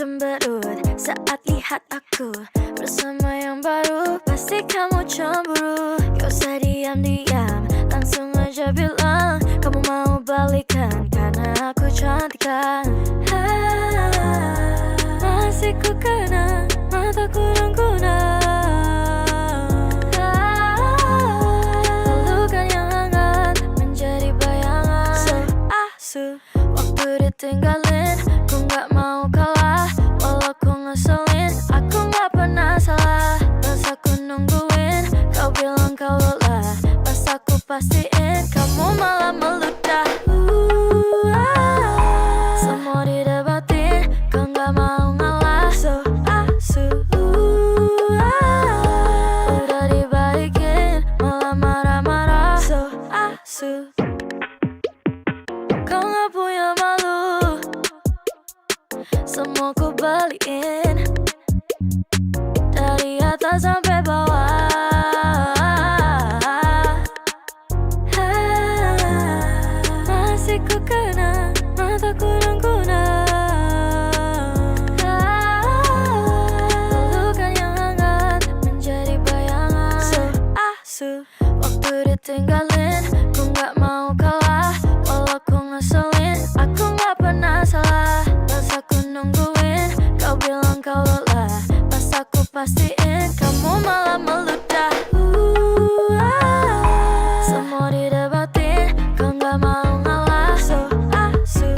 cemberut saat lihat aku bersama yang baru. Pasti kamu cemburu. Gak usah diam-diam, langsung aja bilang kamu mau balikan karena aku cantik kan. Masih ku kenang mataku dan kunang, pelukan yang hangat menjadi bayangan. So asu waktu ditinggalin, ku gak mau kalah. Walau ku ngeselin, aku gak pernah salah. Pas aku nungguin, kau bilang kau lelah. Pas aku pastiin, kamu malah meludah. Semua didebatin, kau gak mau ngalah. So asu udah dibalikin, malah marah-marah. So asu kau gak punya malu, semua ku balikin dari atas sampai bawah. Masih ku kenang mataku dan kunang, pelukan yang hangat menjadi bayangan. So asu waktu ditinggalin, ku gak mau kalah. Walau ku ngeselin, aku gak pernah salah. Pas aku nungguin, kau bilang kau lelah. Pas aku pastiin, kamu malah meludah. Semua didebatin, kau gak mau ngalah. So asu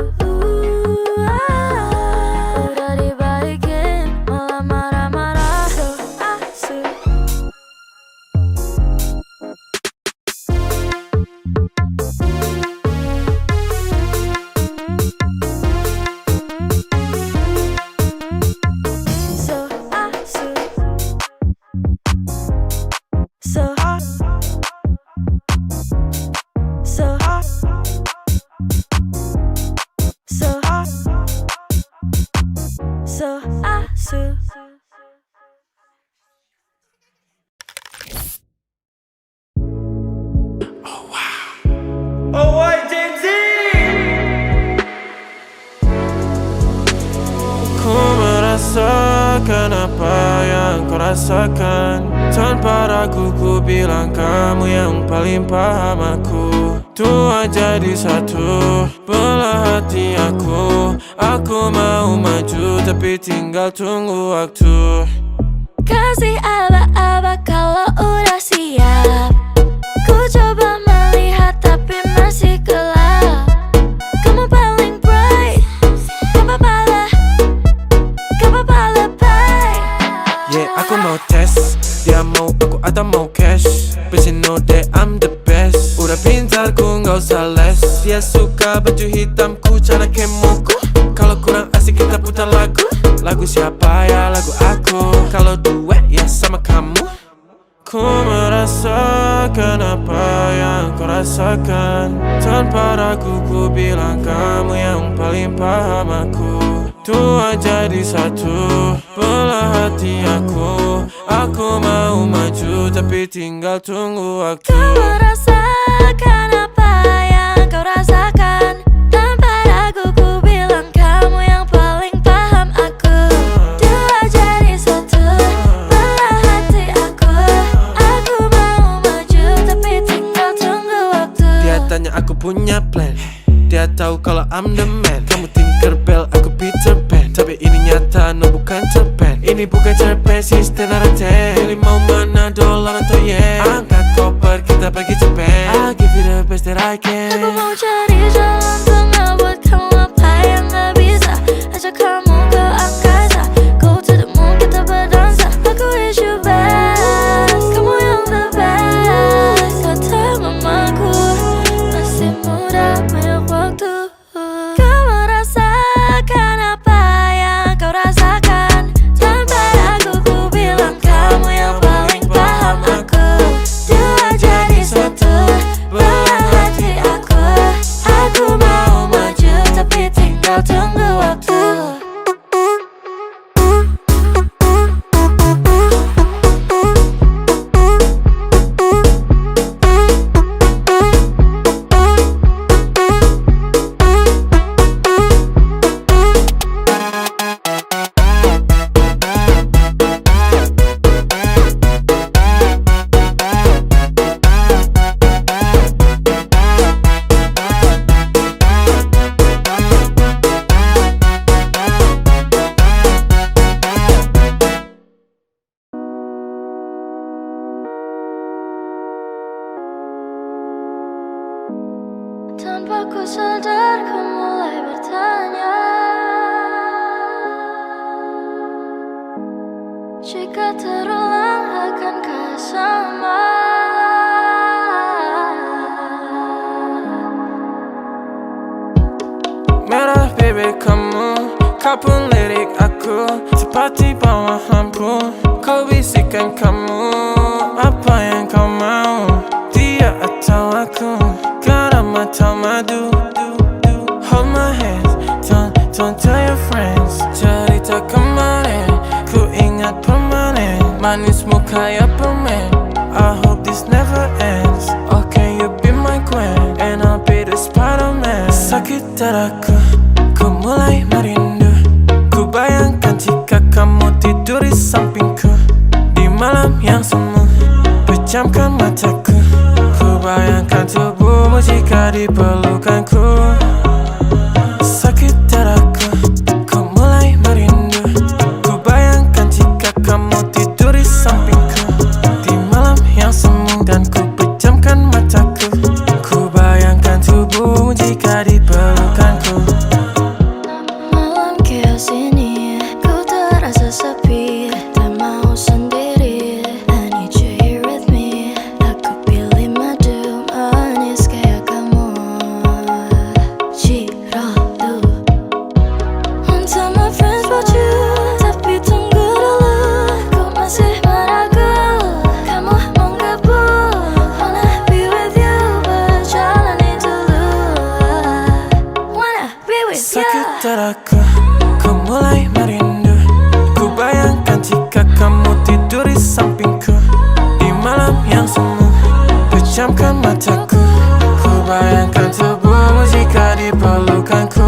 udah dibalikin, malah marah-marah. So asu So asu So So So So asu. Oh, why James Z? Ku merasakan apa yang kau rasakan. Tanpa ragu ku bilang kamu yang paling paham aku. Tua jadi satu, belah hati aku. Aku mau maju tapi tinggal tunggu waktu. Kasih aba-aba kalau udah siap. Ku coba melihat tapi masih gelap. Kamu paling bright, gak apa-apa lebay. Yeah, aku mau tes. Dia mau aku atau mau cash. But you know that I'm the best. Udah pintar ku gak usah les. Dia suka baju hitamku, cara kemoku. Kalau kurang asik kita putar lagu. Lagu siapa ya? Lagu aku. Kalau duet ya sama kamu. Ku merasakan apa yang kau rasakan. Tanpa ragu ku bilang kamu yang paling paham aku. Tua jadi satu, belah hati aku. Aku mau maju tapi tinggal tunggu waktu. Kau merasakan apa yang kau rasakan. Tanpa ragu ku bilang kamu yang paling paham aku. Dua jadi satu, belah hati aku. Aku mau maju tapi tinggal tunggu waktu. Dia tanya aku punya plan. Dia tahu kalau I'm the man. Kamu Tinkerbell, aku Peter Pan. Tapi ini nyata, no bukan cerpen. Ini bukan cerpen, sistem narate. Pilih mau mana, dolar atau yen. Angkat koper, kita pergi Japan. I'll give you the best that I can. Aku mau cari jalan tengah buat kamu apa yang gak bisa. Ajak kamu ke angkasa, go to the moon, kita berdansa. Aku wish you best, kamu yang the best. Kata mamaku, masih muda, banyak waktu. Kau merasakan apa yang kau rasakan. Tanpa ragu ku bilang kamu yang paling paham aku. Dua jadi satu, belah hati aku. Jika terulang akankah sama? Merah baby kamu, kau pun lirik aku seperti bawah lampu. Kau bisikan kamu, apa yang kau mau, dia atau aku, garam atau madu. Hold my hands, don't tell your friends. Cerita kemarin, ku ingat permanen. Manismu kayak permen, I hope this never ends. Oh can you be my queen, and I'll be the Spider-Man. Sakit dadaku, ku mulai merindu. Ku bayangkan jika kamu tidur di sampingku di malam yang semu, pejamkan mataku. Ku bayangkan tubuhmu jika dipelukanku. Sakit dadaku, ku mulai merindu. Ku bayangkan jika kamu tidur di sampingku di malam yang semu, dan ku pejamkan mataku. Ku bayangkan tubuhmu jika dipelukanku. Malam chaos ini, ku terasa sepi, tak mau sendiri. I need you here with me. Aku pilih madu manis kayak kamu. Cirodu. Want tell my friends about you, tapi tunggu dulu. Ku masih meragu, kamu menggebu. Wanna be with you, berjalani dulu. Wanna be with you. Sakit dadaku, ku mulai merindu. Ku bayangkan jika kamu tidur di sampingku di malam yang semu, pejamkan mataku. Ku bayangkan tubuhmu jika dipelukanku.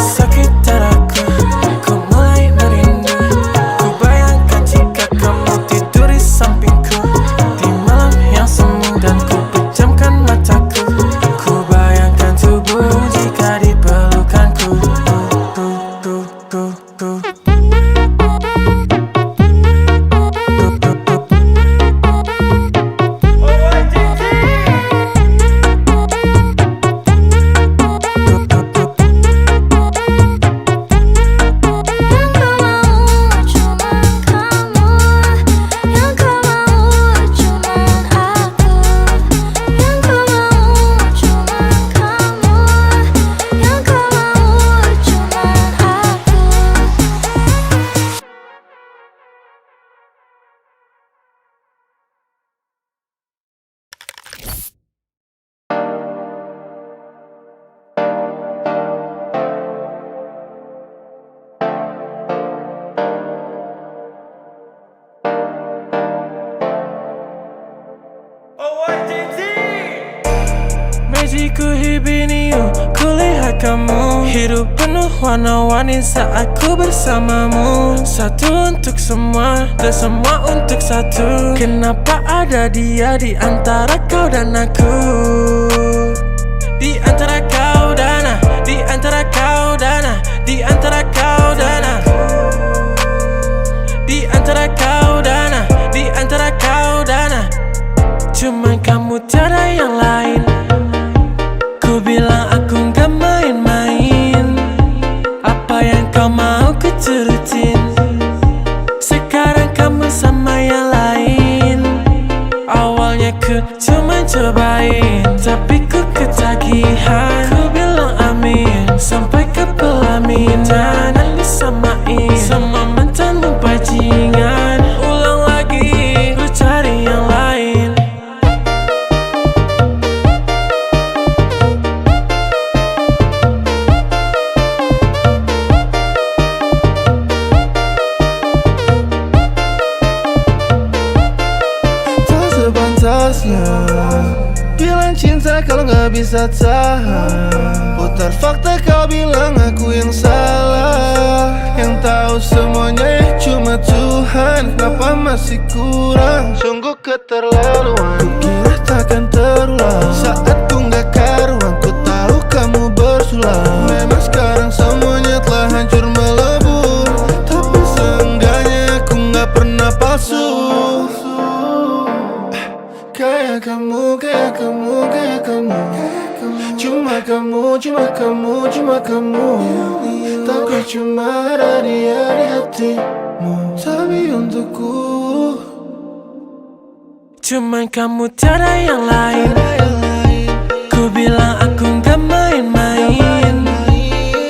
Sakit dadaku, ku mulai merindu. Ku bayangkan jika kamu tidur di sampingku di malam yang semu, dan ku pejamkan mataku. Ku bayangkan tubuhmu jika dipelukanku. Yang kau mau cuma kamu, yang kau mau cuma aku, yang kau mau cuma kamu, yang kau mau cuma aku. Magicku hibiniu, kulihat kamu. Hidup penuh warna-warni saat ku bersamamu. Satu untuk semua, dan semua untuk satu. Kenapa ada dia di antara kau dan aku? Di antara kau dan aku, di antara kau dan aku, di antara kau dan aku, di antara kau dan aku, di antara kau dan aku. Cuman kamu tiada yang lain. Ku bilang aku gak main-main. Apa yang kau mau ku turutin. Sekarang kamu sama yang lain. Awalnya ku cuma cobain, tapi ku ketagihan. Ku bilang amin, sampai ke pelaminan. Dan disamain sama mantanmu bajingan. Ulang lagi, ku cari yang lain. Tak sepantasnya bilang cinta kalau gak bisa tahan. Putar fakta kau bilang aku yang salah. Yang tahu semuanya cuma Tuhan. Kenapa masih kurang? Sungguh keterlaluan. Kukira takkan terulang. Saat ku gak karuan, ku tahu kamu bersulang. Memang sekarang semuanya telah hancur melebur, tapi seenggaknya aku gak pernah palsu. Kayak kamu, kayak kamu, kayak kamu. Cuma kamu, cuma kamu, cuma kamu. Tapi cuma ada dia di hati. Tapi untukku cuman kamu tiada yang lain. Ku bilang aku gak main-main.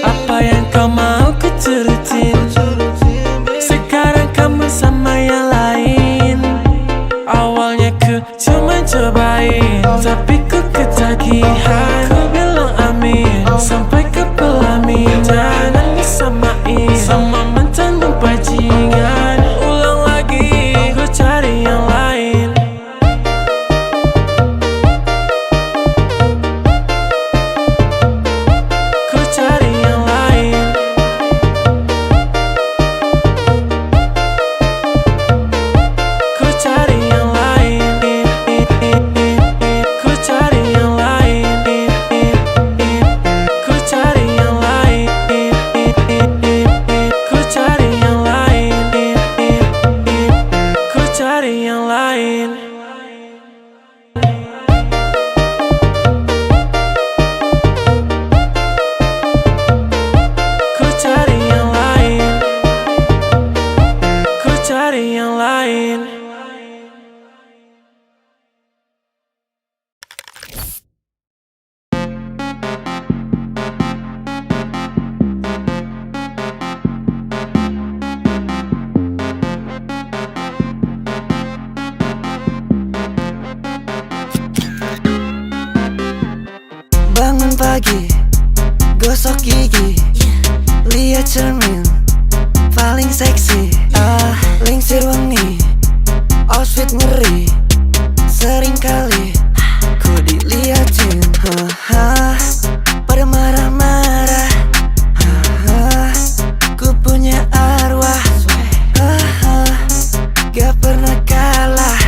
Apa yang kau mau ku turutin. Sekarang kamu sama yang lain. Awalnya ku cuman cobain, tapi ku ketagihan. Ku bilang amin sampai ke pelaminan. Disamain sama mantanmu bajingan. Ulang lagi, ku cari yang lain. Ku cari yang lain. Ku cari yang lain. Ku cari yang lain. Ku cari yang lain. Ku cari yang lain. Ku cari yang lain. Ku cari yang lain. Ku cari yang lain. Bangun pagi, gosok gigi, lihat cermin, paling seksi. Lingsir wangi, outfit ngeri. Sering kali ku diliatin, pada marah-marah. Ku punya arwah, gak pernah kalah.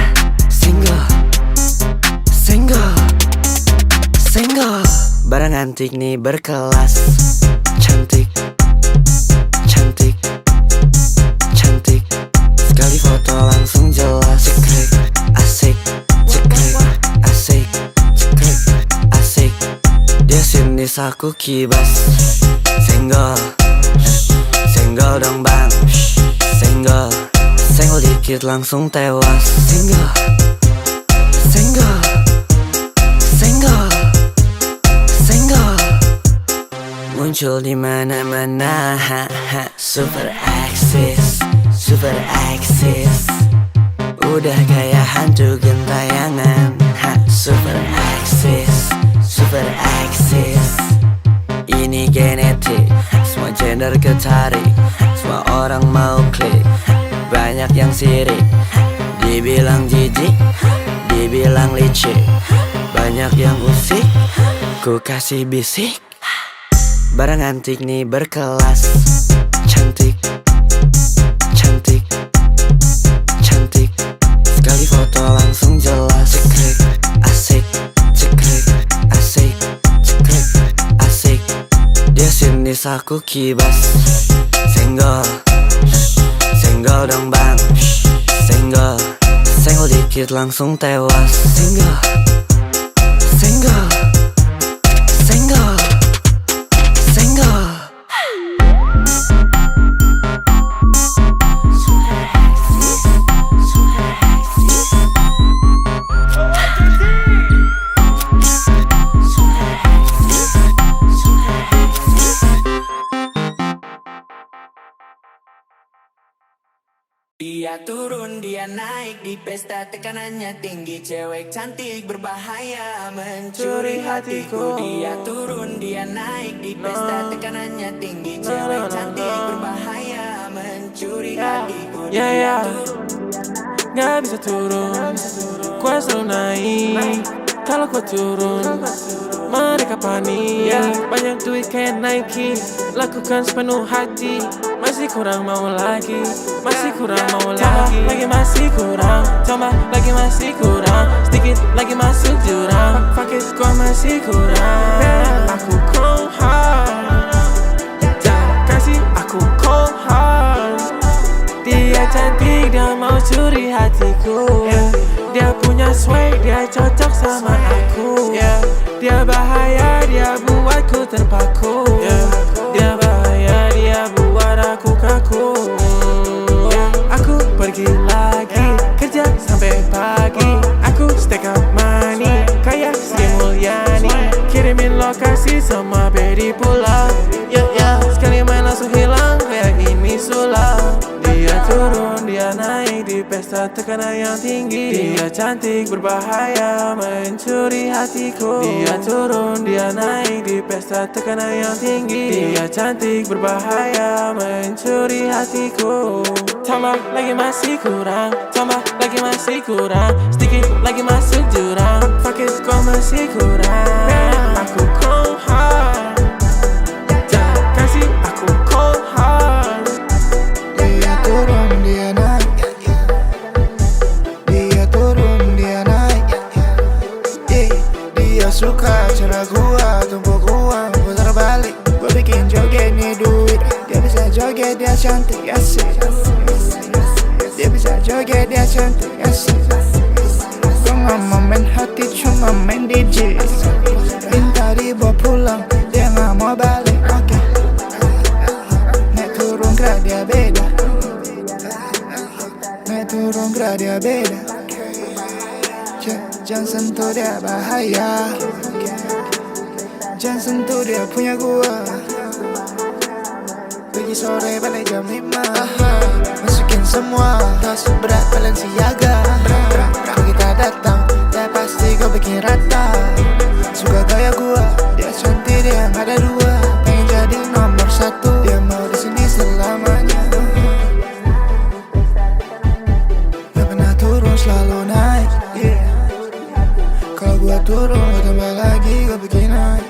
Single, single, single. Barang antik nih berkelas. Cantik, cantik, cantik. Sekali foto langsung jelas. Cekrek, asik, cekrek, asik, cekrek, asik. Dia sinis aku kibas. Single, single dong bang. Single, senggol dikit langsung tewas. Single, single, single, single. Muncul di mana-mana. Super eksis, super eksis. Udah gaya hantu gentayangan. Super eksis, super eksis. Ini genetik, semua gender ketarik. Semua orang mau klik, banyak yang sirik. Dibilang jijik, dibilang licik. Banyak yang usik, ku kasih bisik. Barang antik nih berkelas. Cantik, cantik, cantik. Sekali foto langsung jelas. Cekrek, asik, cekrek, asik, cekrek, asik. Dia sinis aku kibas. Single, single dong bang. Single, senggol dikit langsung tewas. Single, single, single, single. Dia turun, dia naik di pesta, tekanannya tinggi. Cewek cantik berbahaya mencuri hatiku. Dia turun, dia naik di pesta, tekanannya tinggi. Cewek cantik berbahaya mencuri hatiku. Yeah, gak bisa turun, gua selalu naik. Kalau gua turun, mereka panik. Banyak duit kayak Nike, lakukan sepenuh hati. Masih kurang mau lagi, masih kurang mau lagi. Lagi masih kurang, tambah lagi masih kurang. Sedikit lagi masuk jurang, fuck it, gua masih kurang. Aku cold hard, jangan kasih aku cold hard. Dia cantik, dia mau curi hatiku. Dia punya swag, dia cocok sama aku. Dia bahaya, dia buatku terpaku. Dia bahaya, dia buat aku kaku. pesta tekanan yang tinggi. Dia cantik berbahaya mencuri hatiku. Dia turun dia naik di pesta tekanan yang tinggi. Dia cantik berbahaya mencuri hatiku. Tambah lagi masih kurang, tambah lagi masih kurang, sedikit lagi masuk jurang. Fuck it, kau masih kurang. Aku cold heart, jangan kasih aku cold heart. Dia turun dia naik, dia turun dia naik. Dia suka cara gua tumpuk uang putar balik. Gua bikin joget nih duit. Dia bisa joget dia cantik asik. Dia bisa joget dia cantik asik. Gua gak mau main hati cuma main DJ. Minta dibawa pulang dia gak mau balik. Oke, naik turun gerak dia beda. Naik turun gerak dia beda. Jangan sentuh dia bahaya. Jangan sentuh dia punya gua. Pergi sore balik jam 5. Masukin semua tas berat Balenciaga. Kalau kita datang dia pasti kau bikin rata. Suka gaya gua, dia cantik dia gak ada dua. Pengen jadi nomor 1, dia mau disini selamanya. Gak pernah turun selalu naik, yeah. Kalau gua turun gua tambah lagi gua bikin naik.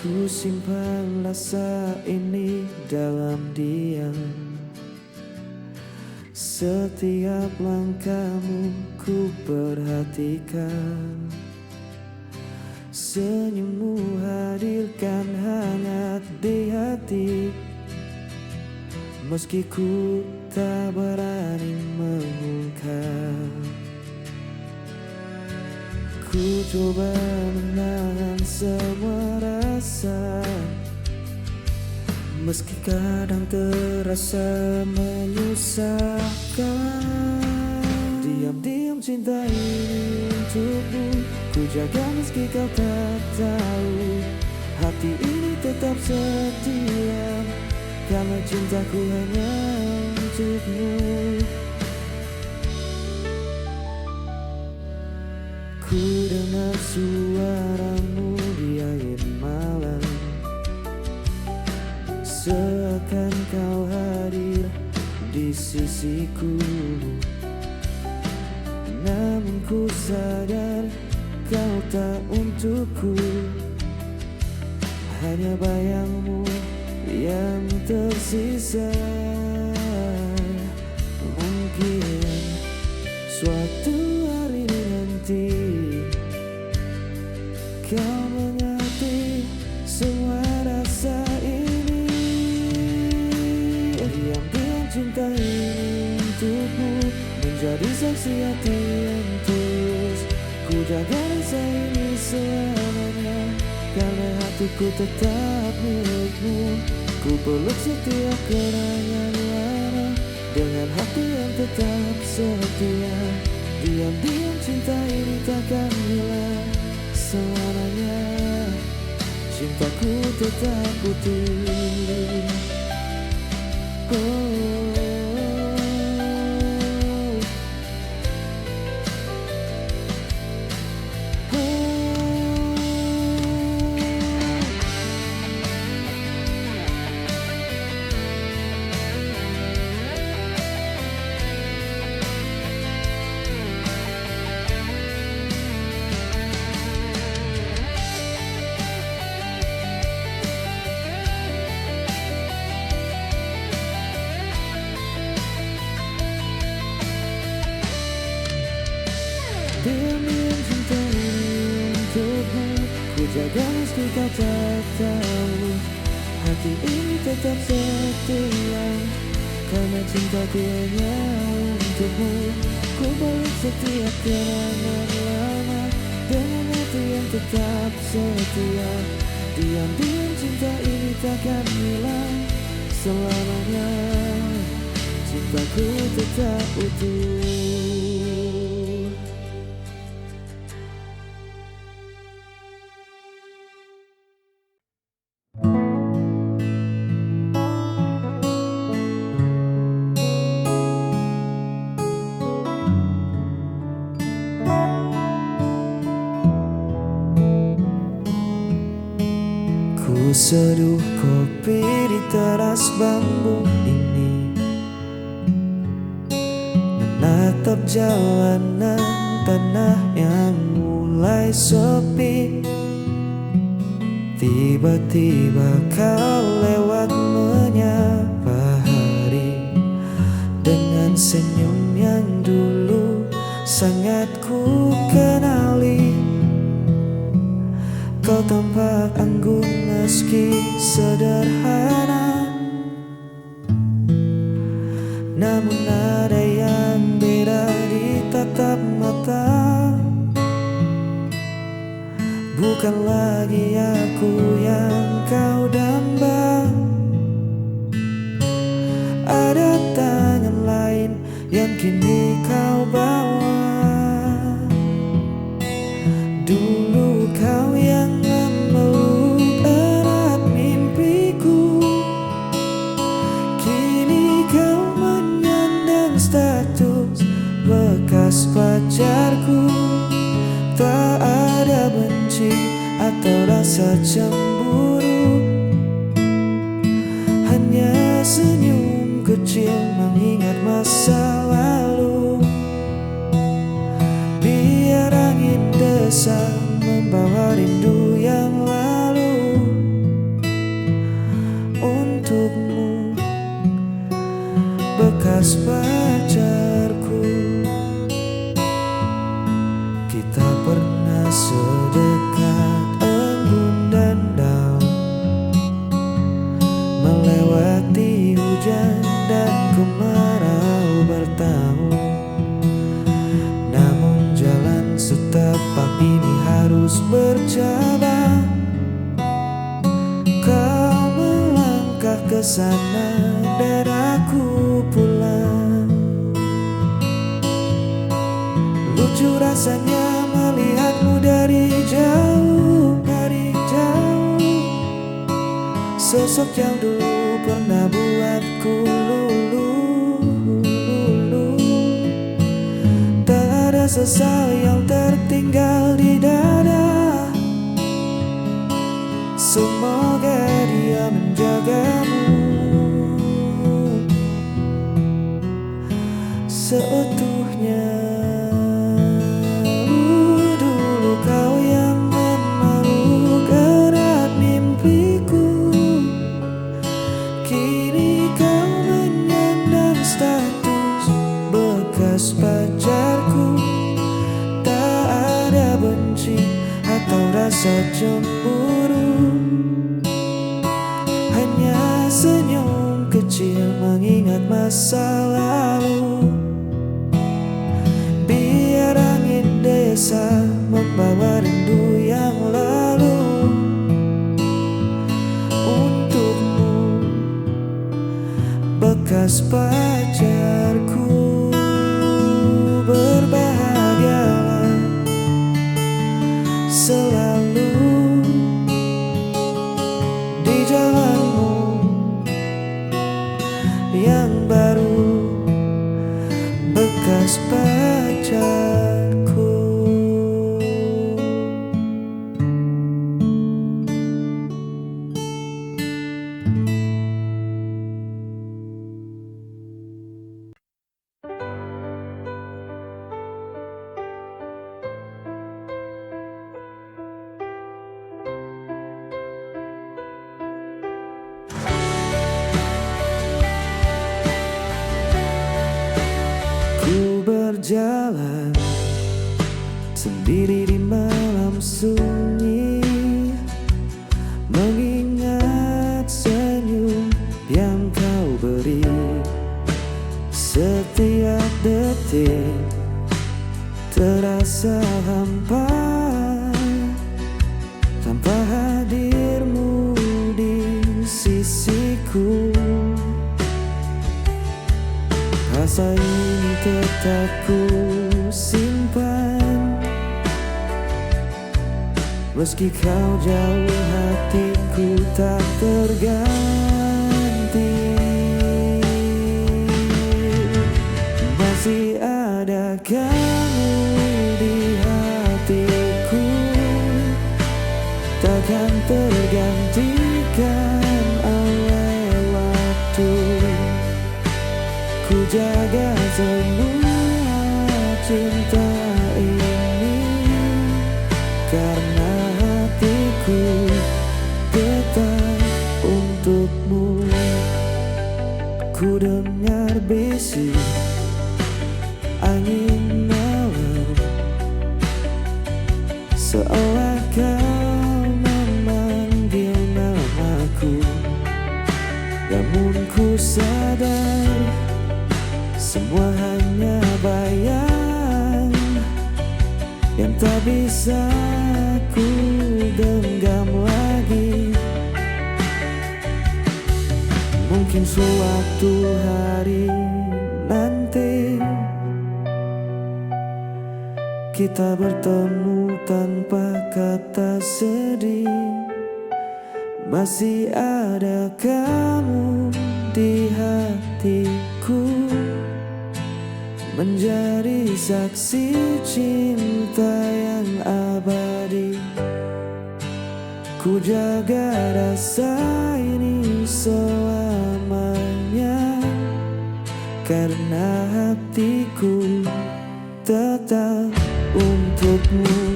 Ku simpan rasa ini dalam diam. Setiap langkahmu ku perhatikan. Senyummu hadirkan hangat di hati. Meski ku tak berani mengungkap. Ku coba menahan semua rasa. Meski kadang terasa menyusahkan. Diam-diam cinta ini untukmu. Ku jaga meski kau tak tahu. Hati ini tetap setia. Karena cintaku hanya untukmu. Ku dengar suaramu di akhir malam. Seakan kau hadir di sisiku. Namun ku sadar kau tak untukku. Hanya bayangmu yang tersisa. Mungkin suatu hari nanti kau mengerti semua rasa ini. Diam-diam cinta ini untukmu. Menjadi saksi hati yang tulus. Ku jaga rasa ini selamanya. Karena hatiku tetap milikmu. Ku peluk setiap kenangan lama. Dengan hati yang tetap setia. Diam-diam cinta ini takkan hilang selamanya. Cintaku tetap utuh. Diam-diam cinta ini untukmu. Ku jaga meski kau tak tahu. Hati ini tetap setia. Karena cintaku hanya untukmu. Ku balik setiap kenangan lama. Dengan hati yang tetap setia. Diam-diam cinta ini takkan hilang selamanya. Cintaku tetap utuh. Ku seduh kopi di teras bambu ini, menatap jalanan tanah yang mulai sepi. Tiba-tiba kau lewat menyapa hari, dengan senyum yang dulu sangat ku kenali. Kau tampak anggun meski sederhana, namun ada yang beda di tatap mata. Bukan lagi aku yang kau damba, ada tangan lain yang kini kau bawa. Dulu kau yang memeluk erat mimpiku, kini kau menyandang status bekas pacarku. Tak ada benci atau rasa cemburu, hanya senyum kecil mengingat masa lalu. Biar angin desa membawa rindu yang lalu. Untukmu bekas pacarku, kita pernah sedekat embun dan daun, melewati hujan dan kemarau bertahun. Namun jalan setapak ini harus bercabang. Kau melangkah ke sana dan aku pulang. Lucu rasanya melihatmu dari jauh, dari jauh. Sosok yang dulu pernah buatku luluh. Tak ada sesal yang tertinggal di dada. Semoga dia menjagamu seutuhnya. Dulu kau yang memeluk erat mimpiku, kini kau menyandang status bekas pacarku. Tak ada benci atau rasa cemburu, hanya senyum kecil mengingat masa lalu. Biar angin desa membawa rindu yang lalu. Untukmu bekas pacarku, berbahagialah selalu di jalanmu yang baru, bekas pacarku. Ku berjalan sendiri di malam sunyi, mengingat senyum yang kau beri. Setiap detik terasa hampa tanpa hadirmu di tak ku simpan. Meski kau jauh, hatiku tak terganti. Masih ada kamu di hatiku, takkan tergantikan oleh waktu. Ku jaga semua cinta ini, karena hatiku tetap untukmu. Ku dengar bisik angin malam, seolah kau memanggil namaku. Namun ku sadar semua hanya bayang yang tak bisa ku genggam lagi. Mungkin suatu hari nanti kita bertemu tanpa kata sedih. Masih ada kamu di hatiku, menjadi saksi cinta yang abadi. Ku jaga rasa ini selamanya, karena hatiku tetap untukmu.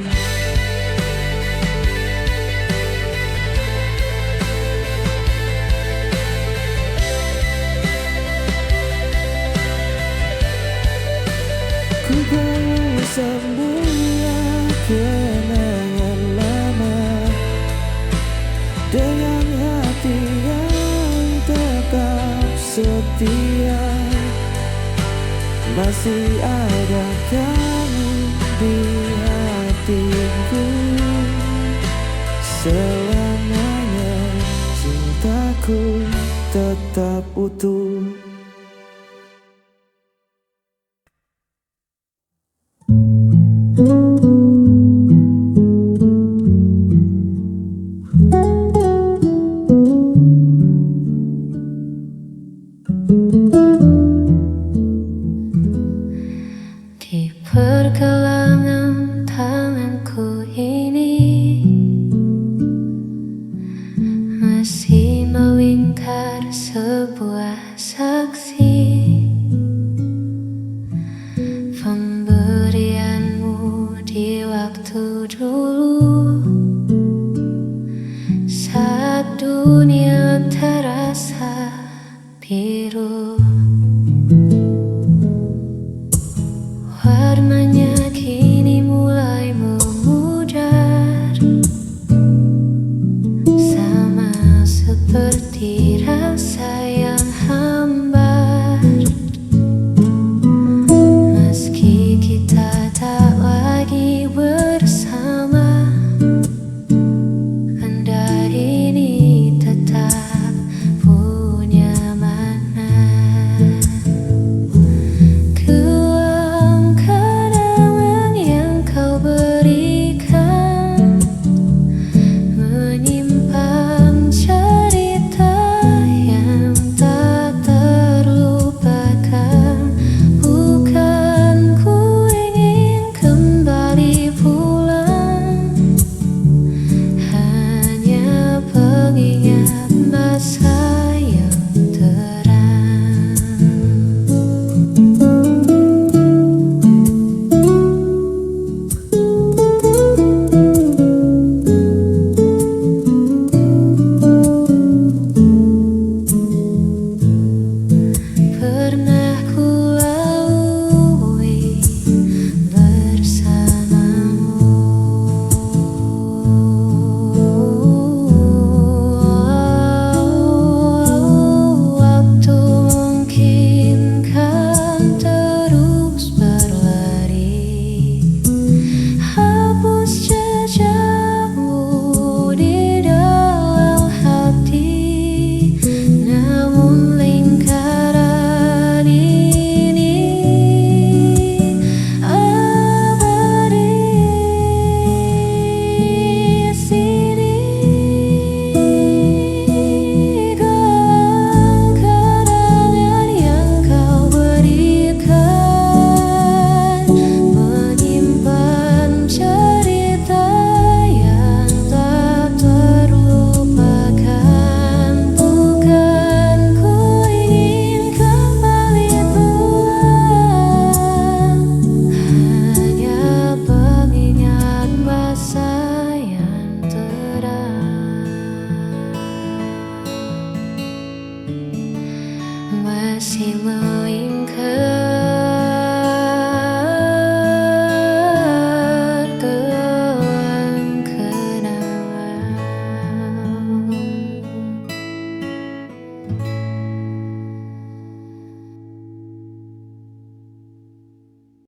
Ku bawa semua kenangan lama dengan hati yang tetap setia. Masih ada kamu di hatiku, selamanya cintaku tetap utuh. Di pergelangan tanganku ini masih melingkar sebuah saksi. Pemberianmu di waktu dulu, saat dunia terasa biru. Warnanya kini mulai memudar, sama seperti rasa yang hambar. Meski kita tak lagi bersama, anda ini tetap punya makna. Menyimpan cerita yang say love